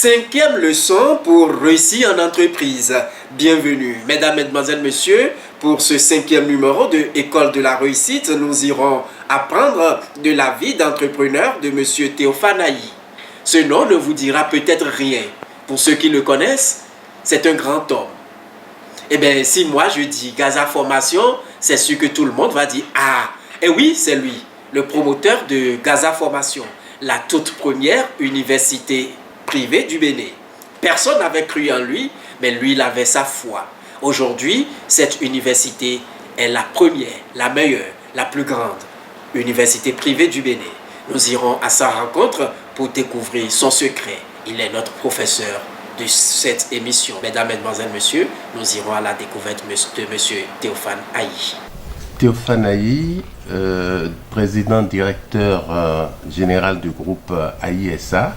Cinquième leçon pour réussir en entreprise. Bienvenue, mesdames, mesdemoiselles, messieurs. Pour ce cinquième numéro de École de la réussite, nous irons apprendre de la vie d'entrepreneur de monsieur Théophane Ayi. Ce nom ne vous dira peut-être rien. Pour ceux qui le connaissent, c'est un grand homme. Eh bien, si moi je dis Gaza Formation, c'est sûr que tout le monde va dire « Ah, et oui, c'est lui, le promoteur de Gaza Formation, la toute première université privée du Bénin. » Personne n'avait cru en lui, mais lui, il avait sa foi. Aujourd'hui, cette université est la première, la meilleure, la plus grande université privée du Bénin. Nous irons à sa rencontre pour découvrir son secret. Il est notre professeur de cette émission. Mesdames, mesdemoiselles, messieurs, nous irons à la découverte de monsieur Théophane Ayi. Théophane Ayi, président directeur général du groupe AISA,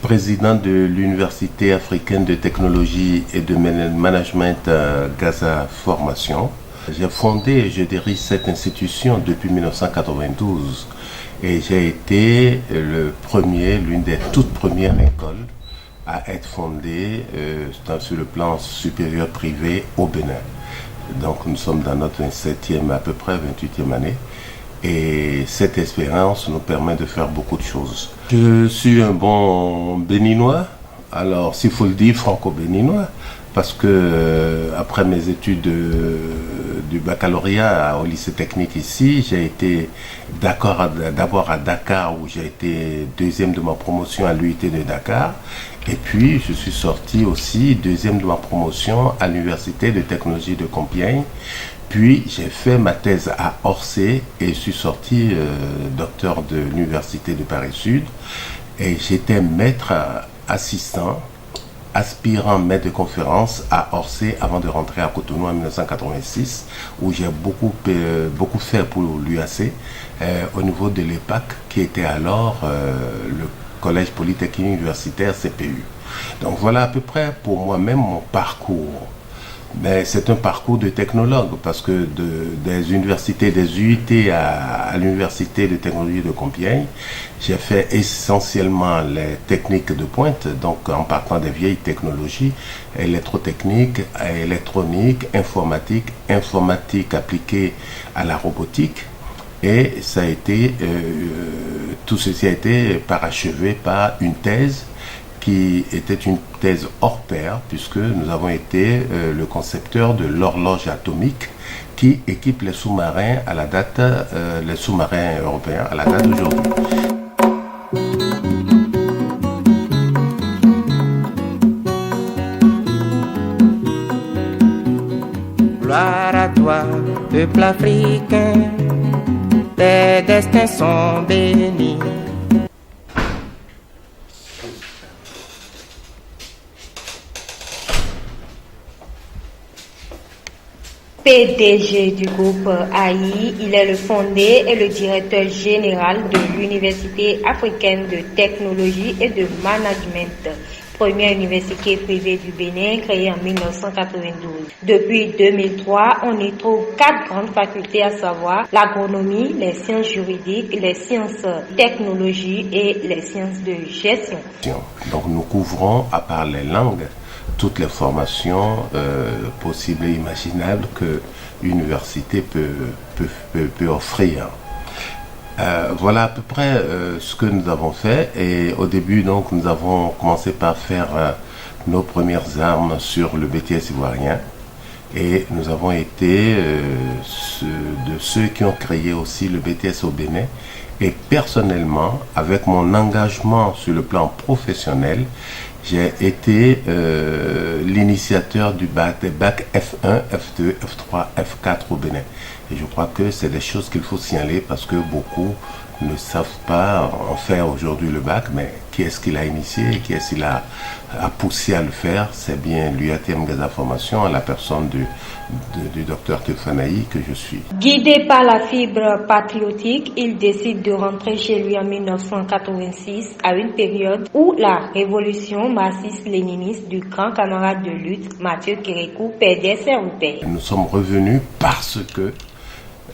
président de l'Université africaine de technologie et de management Gaza Formation. J'ai fondé et je dirige cette institution depuis 1992 et j'ai été l'une des toutes premières écoles à être fondée sur le plan supérieur privé au Bénin. Donc nous sommes dans notre 27e, à peu près 28e année. Et cette expérience nous permet de faire beaucoup de choses. Je suis un bon béninois, alors s'il faut le dire, franco-béninois, parce que après mes études du baccalauréat au lycée technique ici, j'ai été d'abord à Dakar où j'ai été deuxième de ma promotion à l'UIT de Dakar. Et puis je suis sorti aussi deuxième de ma promotion à l'Université de technologie de Compiègne. Puis j'ai fait ma thèse à Orsay et je suis sorti docteur de l'Université de Paris-Sud. Et j'étais maître assistant, aspirant maître de conférence à Orsay avant de rentrer à Cotonou en 1986, où j'ai beaucoup fait pour l'UAC au niveau de l'EPAC, qui était alors le Collège Polytechnique Universitaire CPU. Donc voilà à peu près pour moi-même mon parcours. Mais c'est un parcours de technologue parce que des universités, des UIT à l'Université de technologie de Compiègne, j'ai fait essentiellement les techniques de pointe, donc en partant des vieilles technologies, électrotechnique, électronique, informatique appliquée à la robotique. Et ça a été, tout ceci a été parachevé par une thèse qui était une thèse hors pair, puisque nous avons été le concepteur de l'horloge atomique qui équipe les sous-marins à la date, les sous-marins européens à la date d'aujourd'hui. Gloire à toi, peuple africain, tes destins sont bénis. PDG du groupe Ayi, il est le fondé et le directeur général de l'Université africaine de technologie et de management, première université privée du Bénin créée en 1992. Depuis 2003, on y trouve 4 grandes facultés, à savoir l'agronomie, les sciences juridiques, les sciences technologies et les sciences de gestion. Donc nous couvrons, à part les langues, toutes les formations possibles et imaginables que l'université peut offrir. Voilà à peu près ce que nous avons fait. Et au début, donc, nous avons commencé par faire nos premières armes sur le BTS ivoirien. Et nous avons été de ceux qui ont créé aussi le BTS au Bénin. Et personnellement, avec mon engagement sur le plan professionnel, j'ai été l'initiateur des bacs F1, F2, F3, F4 au Bénin. Et je crois que c'est des choses qu'il faut signaler parce que beaucoup ne savent pas en faire aujourd'hui le bac, mais qui est-ce qui l'a initié, qui est-ce qui l'a poussé à le faire? C'est bien l'UATM Gaza Formation, à la personne du docteur Théophane Ayi que je suis. Guidé par la fibre patriotique, il décide de rentrer chez lui en 1986 à une période où la révolution marxiste-léniniste du grand camarade de lutte Mathieu Kérékou perdait ses repères. Nous sommes revenus parce que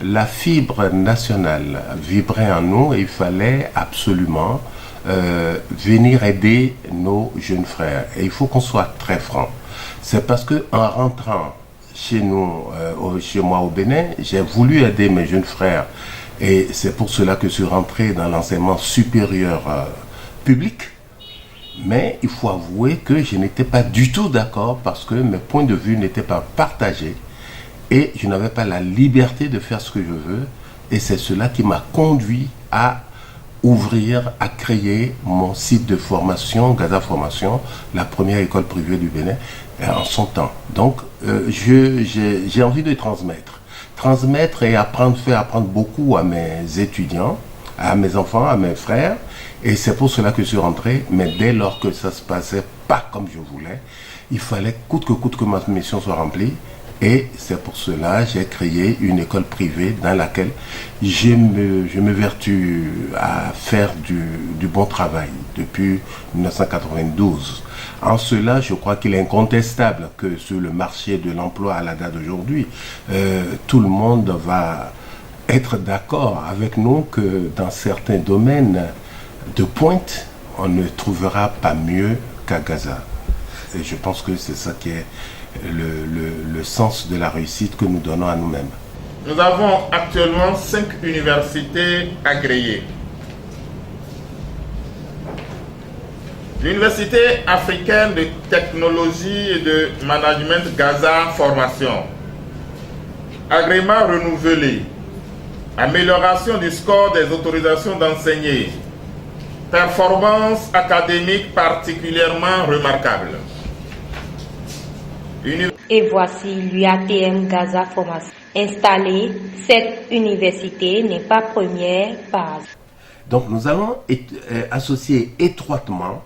la fibre nationale vibrait en nous et il fallait absolument venir aider nos jeunes frères. Et il faut qu'on soit très franc. C'est parce que en rentrant chez nous, chez moi au Bénin, j'ai voulu aider mes jeunes frères. Et c'est pour cela que je suis rentré dans l'enseignement supérieur public. Mais il faut avouer que je n'étais pas du tout d'accord parce que mes points de vue n'étaient pas partagés et je n'avais pas la liberté de faire ce que je veux. Et c'est cela qui m'a conduit à ouvrir, à créer mon site de formation, Gaza Formation, la première école privée du Bénin, en son temps. Donc, j'ai envie de transmettre et apprendre, faire apprendre beaucoup à mes étudiants, à mes enfants, à mes frères. Et c'est pour cela que je suis rentré, mais dès lors que ça ne se passait pas comme je voulais, il fallait coûte que ma mission soit remplie. Et c'est pour cela que j'ai créé une école privée dans laquelle je me vertue à faire du bon travail depuis 1992. En cela, je crois qu'il est incontestable que sur le marché de l'emploi à la date d'aujourd'hui, tout le monde va être d'accord avec nous que dans certains domaines de pointe, on ne trouvera pas mieux qu'à Gaza. Et je pense que c'est ça qui est le sens de la réussite que nous donnons à nous-mêmes. Nous avons actuellement 5 universités agréées. L'Université africaine de technologie et de management Gaza Formation. Agrément renouvelé. Amélioration du score des autorisations d'enseigner. Performance académique particulièrement remarquable. Et voici l'UATM Gaza Formation. Installée, cette université n'est pas première par hasard. Donc nous allons associer étroitement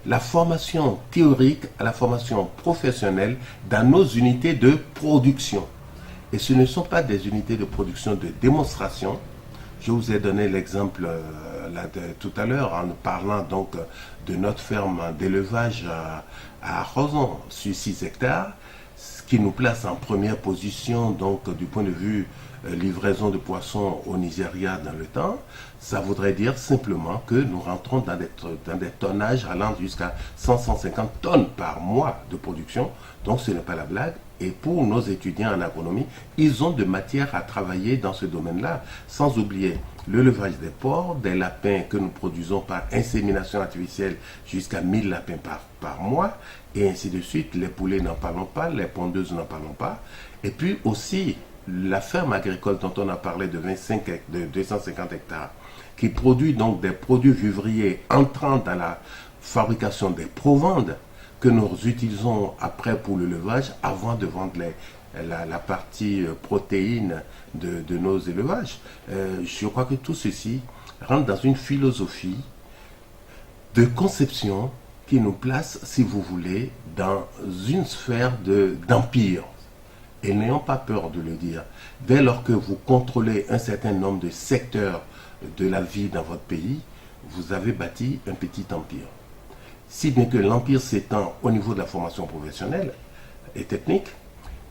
la formation théorique à la formation professionnelle dans nos unités de production. Et ce ne sont pas des unités de production de démonstration. Je vous ai donné l'exemple tout à l'heure en parlant donc de notre ferme d'élevage à Roson sur 6 hectares, ce qui nous place en première position donc du point de vue livraison de poissons au Nigeria dans le temps. Ça voudrait dire simplement que nous rentrons dans des tonnages allant jusqu'à 100-150 tonnes par mois de production. Donc ce n'est pas la blague. Et pour nos étudiants en agronomie, ils ont de matière à travailler dans ce domaine-là, sans oublier l'élevage des porcs, des lapins que nous produisons par insémination artificielle jusqu'à 1000 lapins par mois, et ainsi de suite. Les poulets n'en parlons pas, les pondeuses n'en parlons pas. Et puis aussi, la ferme agricole dont on a parlé de 250 hectares, qui produit donc des produits vivriers entrant dans la fabrication des provandes, que nous utilisons après pour l'élevage avant de vendre la partie protéine de nos élevages. Je crois que tout ceci rentre dans une philosophie de conception qui nous place, si vous voulez, dans une sphère d'empire. Et n'ayons pas peur de le dire. Dès lors que vous contrôlez un certain nombre de secteurs de la vie dans votre pays, vous avez bâti un petit empire. Si bien que l'empire s'étend au niveau de la formation professionnelle et technique,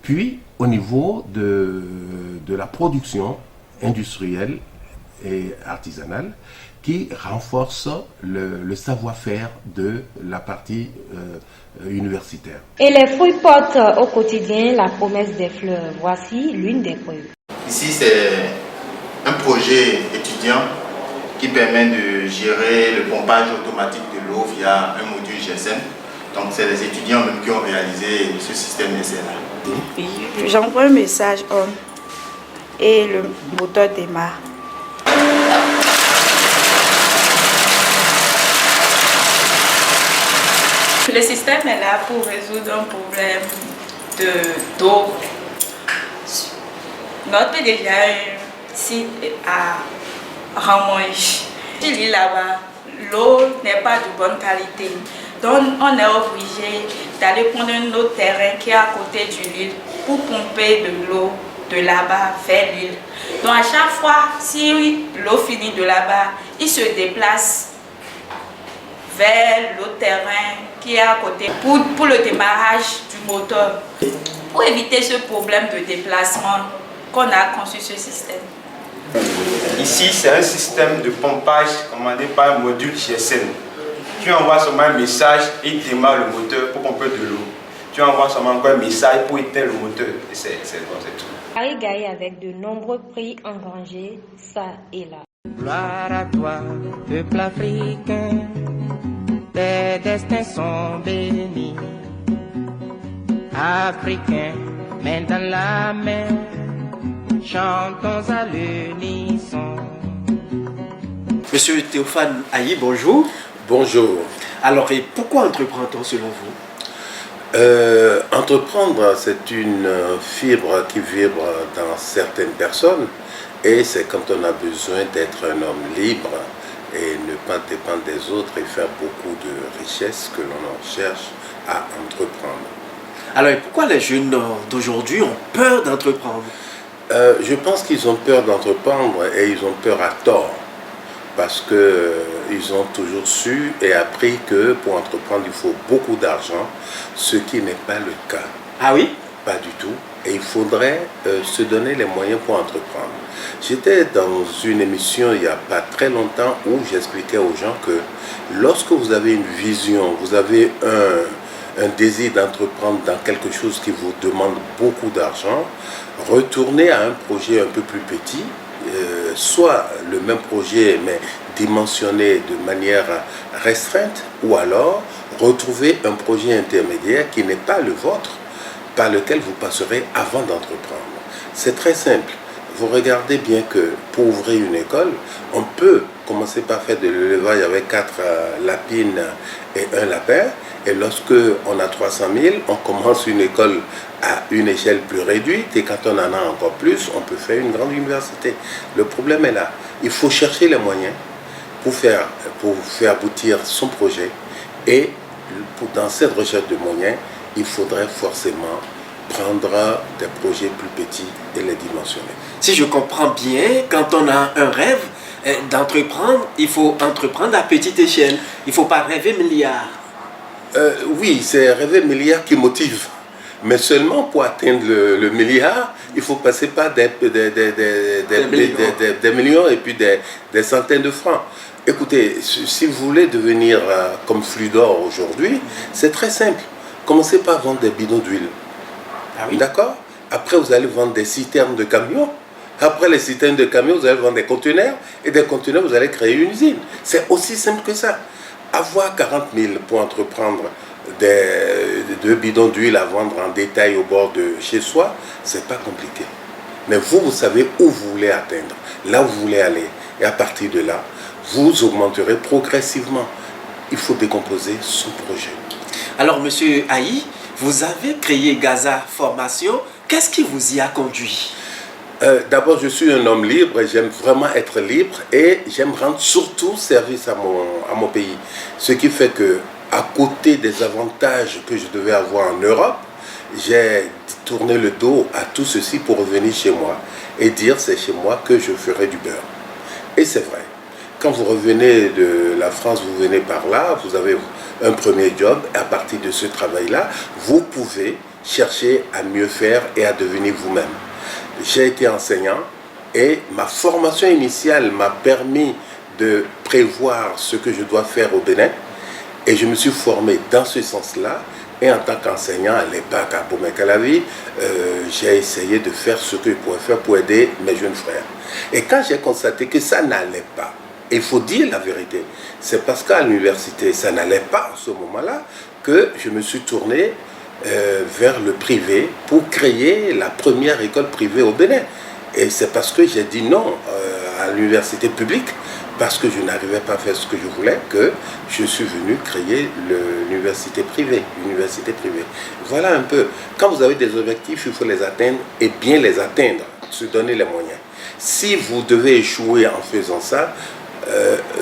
puis au niveau de la production industrielle et artisanale, qui renforce le savoir-faire de la partie universitaire. Et les fruits portent au quotidien la promesse des fleurs. Voici l'une des preuves. Ici, c'est un projet étudiant qui permet de gérer le pompage automatique de l'eau via un module GSM. Donc c'est les étudiants même qui ont réalisé ce système d'essai-là. J'envoie un message on et le moteur démarre. Le système est là pour résoudre un problème d'eau. Notre PDG a un site à Ramoy. Il là-bas, l'eau n'est pas de bonne qualité. Donc on est obligé d'aller prendre un autre terrain qui est à côté de l'île pour pomper de l'eau de là-bas vers l'île. Donc à chaque fois, si l'eau finit de là-bas, il se déplace vers l'autre terrain qui est à côté pour le démarrage du moteur. Pour éviter ce problème de déplacement qu'on a conçu ce système. Ici, c'est un système de pompage commandé par un module GSM. Tu envoies seulement un message et il démarre le moteur pour pomper de l'eau. Tu envoies seulement encore un message pour éteindre le moteur. Et c'est bon, c'est tout. Paris gagne avec de nombreux prix engrangés, ça et là. Gloire à toi, peuple africain, tes destins sont bénis. Africains, main dans la main, chantons à l'unisson. Monsieur Théophane Ayi, bonjour. Bonjour. Alors, et pourquoi entreprend-on selon vous? Entreprendre, c'est une fibre qui vibre dans certaines personnes et c'est quand on a besoin d'être un homme libre et ne pas dépendre des autres et faire beaucoup de richesses que l'on cherche à entreprendre. Alors, et pourquoi les jeunes d'aujourd'hui ont peur d'entreprendre? Je pense qu'ils ont peur d'entreprendre et ils ont peur à tort parce qu'ils ont toujours su et appris que pour entreprendre, il faut beaucoup d'argent, ce qui n'est pas le cas. Ah oui? Pas du tout. Et il faudrait se donner les moyens pour entreprendre. J'étais dans une émission il n'y a pas très longtemps où j'expliquais aux gens que lorsque vous avez une vision, vous avez un désir d'entreprendre dans quelque chose qui vous demande beaucoup d'argent, retournez à un projet un peu plus petit, soit le même projet mais dimensionné de manière restreinte, ou alors retrouver un projet intermédiaire qui n'est pas le vôtre, par lequel vous passerez avant d'entreprendre. C'est très simple. Vous regardez bien que pour ouvrir une école, on peut commencer par faire de l'élevage avec 4 lapines et un lapin. Et lorsque on a 300 000, on commence une école à une échelle plus réduite. Et quand on en a encore plus, on peut faire une grande université. Le problème est là. Il faut chercher les moyens pour faire aboutir son projet. Et dans cette recherche de moyens, il faudrait forcément prendre des projets plus petits et les dimensionner. Si je comprends bien, quand on a un rêve d'entreprendre, il faut entreprendre à petite échelle. Il ne faut pas rêver milliards. Oui, c'est rêver milliards qui motive. Mais seulement pour atteindre le milliard, il faut passer par des millions et puis des centaines de francs. Écoutez, si vous voulez devenir comme Fludor aujourd'hui, c'est très simple. Commencez par vendre des bidons d'huile. Ah oui? D'accord? Après, vous allez vendre des citernes de camions. Après les citernes de camions, vous allez vendre des conteneurs. Et des conteneurs, vous allez créer une usine. C'est aussi simple que ça. Avoir 40 000 pour entreprendre deux bidons d'huile à vendre en détail au bord de chez soi, c'est pas compliqué. Mais vous savez où vous voulez atteindre, là où vous voulez aller. Et à partir de là, vous augmenterez progressivement. Il faut décomposer son projet. Alors, monsieur Ayi, vous avez créé Gaza Formation. Qu'est-ce qui vous y a conduit? D'abord, je suis un homme libre et j'aime vraiment être libre et j'aime rendre surtout service à mon pays. Ce qui fait que, à côté des avantages que je devais avoir en Europe, j'ai tourné le dos à tout ceci pour revenir chez moi et dire c'est chez moi que je ferai du beurre. Et c'est vrai. Quand vous revenez de la France, vous venez par là, vous avez un premier job et à partir de ce travail-là, vous pouvez chercher à mieux faire et à devenir vous-même. J'ai été enseignant et ma formation initiale m'a permis de prévoir ce que je dois faire au Bénin et je me suis formé dans ce sens-là et en tant qu'enseignant à l'EPAC à Bomey-Calavi, j'ai essayé de faire ce que je pouvais faire pour aider mes jeunes frères. Et quand j'ai constaté que ça n'allait pas, il faut dire la vérité, c'est parce qu'à l'université ça n'allait pas à ce moment-là que je me suis tourné vers le privé pour créer la première école privée au Bénin. Et c'est parce que j'ai dit non à l'université publique, parce que je n'arrivais pas à faire ce que je voulais, que je suis venu créer l'université privée. Voilà un peu. Quand vous avez des objectifs, il faut les atteindre et bien les atteindre, se donner les moyens. Si vous devez échouer en faisant ça,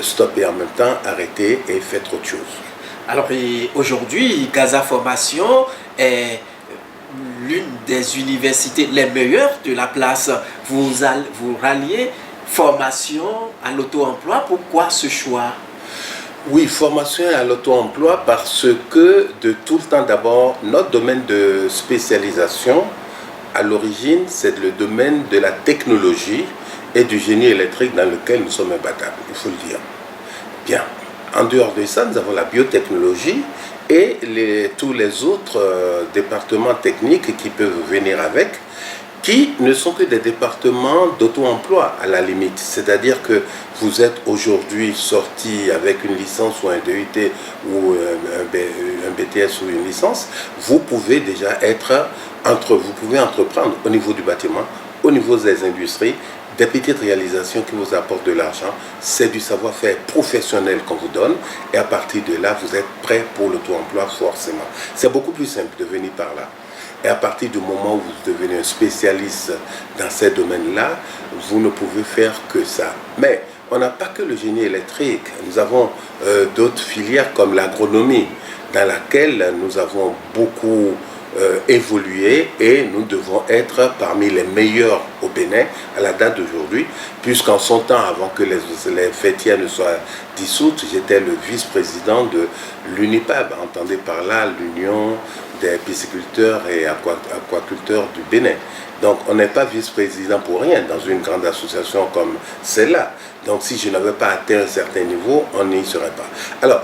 stoppez en même temps, arrêtez et faites autre chose. Alors aujourd'hui, Gaza Formation est l'une des universités les meilleures de la place. Vous ralliez formation à l'auto-emploi. Pourquoi ce choix? Oui, formation à l'auto-emploi parce que de tout le temps, d'abord, notre domaine de spécialisation, à l'origine, c'est le domaine de la technologie et du génie électrique dans lequel nous sommes imbattables, il faut le dire. Bien. En dehors de ça, nous avons la biotechnologie et tous les autres départements techniques qui peuvent venir avec, qui ne sont que des départements d'auto-emploi à la limite. C'est-à-dire que vous êtes aujourd'hui sorti avec une licence ou un DUT ou un BTS ou une licence, vous pouvez déjà vous pouvez entreprendre au niveau du bâtiment, au niveau des industries, des petites réalisations qui vous apportent de l'argent. C'est du savoir-faire professionnel qu'on vous donne et à partir de là, vous êtes prêt pour l'auto-emploi forcément. C'est beaucoup plus simple de venir par là. Et à partir du moment où vous devenez un spécialiste dans ces domaines-là, vous ne pouvez faire que ça. Mais on n'a pas que le génie électrique. Nous avons d'autres filières comme l'agronomie, dans laquelle nous avons beaucoup évolué et nous devons être parmi les meilleurs au Bénin à la date d'aujourd'hui, puisqu'en son temps, avant que les fêtières ne soient dissoutes, j'étais le vice-président de l'UNIPAB, entendez par là l'Union des pisciculteurs et aquaculteurs du Bénin. Donc on n'est pas vice-président pour rien dans une grande association comme celle-là. Donc si je n'avais pas atteint un certain niveau, on n'y serait pas. Alors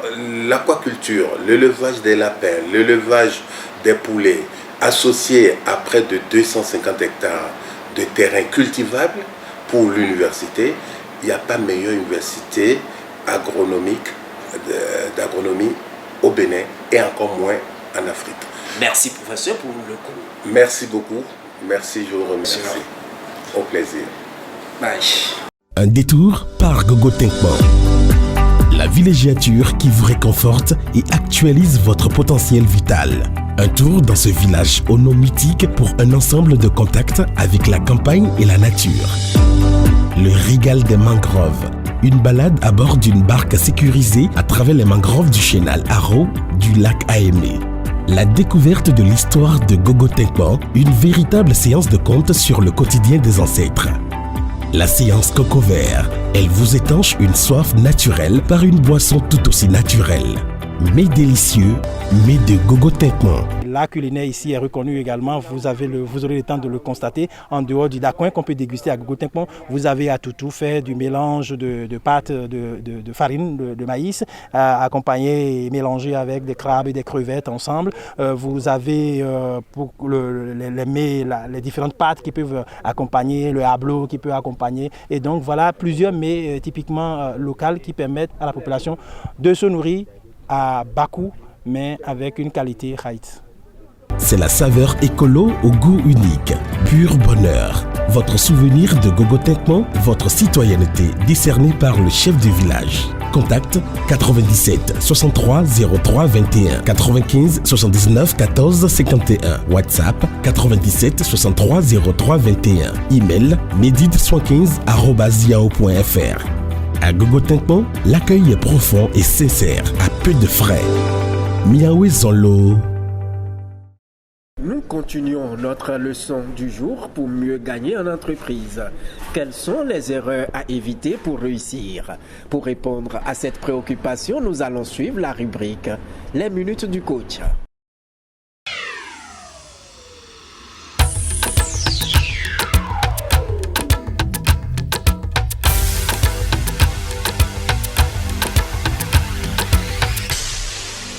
l'aquaculture, l'élevage des lapins, l'élevage des poulets, associés à près de 250 hectares de terrain cultivable pour l'université, il n'y a pas meilleure université d'agronomie au Bénin et encore moins en Afrique. Merci professeur pour le cours. Merci beaucoup. Merci, je vous remercie. Au plaisir. Bye. Un détour par Gogo Tinkman. La villégiature qui vous réconforte et actualise votre potentiel vital. Un tour dans ce village au nom mythique pour un ensemble de contacts avec la campagne et la nature. Le régal des mangroves. Une balade à bord d'une barque sécurisée à travers les mangroves du chénal Haro du lac Aémé. La découverte de l'histoire de Gogo Tinkman, une véritable séance de contes sur le quotidien des ancêtres. La séance Coco Vert, elle vous étanche une soif naturelle par une boisson tout aussi naturelle. Mais délicieux, mais de Gogo Tinkman. L'art culinaire ici est reconnu également, vous aurez le temps de le constater. En dehors du dacouin qu'on peut déguster à Gogo Tinkman, vous avez à tout fait du mélange de pâtes de farine de maïs, accompagné et mélangé avec des crabes et des crevettes ensemble. Vous avez les différentes pâtes qui peuvent accompagner, le hablo qui peut accompagner. Et donc voilà plusieurs mets typiquement locaux qui permettent à la population de se nourrir à bas coût, mais avec une qualité haït. C'est la saveur écolo au goût unique, pur bonheur. Votre souvenir de Gogo Tinkman, votre citoyenneté décernée par le chef du village. Contact 97 63 03 21 95 79 14 51. WhatsApp 97 63 03 21. Email medid75@yahoo.fr. À Gogo Tinkman, l'accueil est profond et sincère, à peu de frais. Miaoué Zolo. Nous continuons notre leçon du jour pour mieux gagner en entreprise. Quelles sont les erreurs à éviter pour réussir? Pour répondre à cette préoccupation, nous allons suivre la rubrique « Les minutes du coach ».